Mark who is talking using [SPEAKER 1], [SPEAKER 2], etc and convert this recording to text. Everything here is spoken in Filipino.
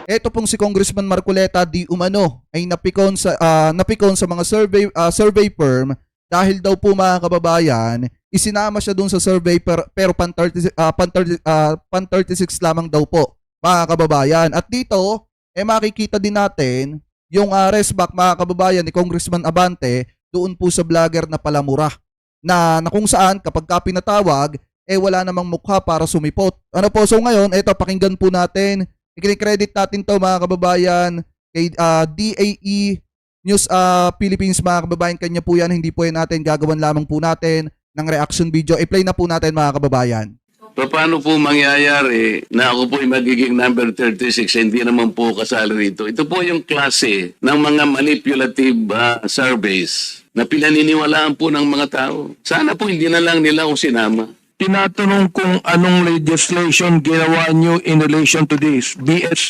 [SPEAKER 1] Ito pong si Congressman Marcoleta di umano ay napikon sa mga survey firm dahil daw po mga kababayan, isinama siya dun sa survey pero pan 36 lamang daw po mga kababayan. At dito makikita din natin yung resback mga kababayan ni Congressman Abante doon po sa vlogger na Palamura na kung saan kapag ka pinatawag wala namang mukha para sumipot. Ano po, so ngayon ito pakinggan po natin. I-credit natin to mga kababayan kay DAE News Philippines mga kababayan. Kanya po yan, hindi po yan natin. Gagawan lamang po natin ng reaction video. I-play na po natin mga kababayan.
[SPEAKER 2] Paano po mangyayari na ako po ay magiging number 36, hindi naman po kasali rito? Ito po yung klase ng mga manipulative surveys na pinaniniwalaan po ng mga tao. Sana po hindi na lang nila ako sinama.
[SPEAKER 3] Tinatanong kung anong legislation ginawa nyo in relation to this. BS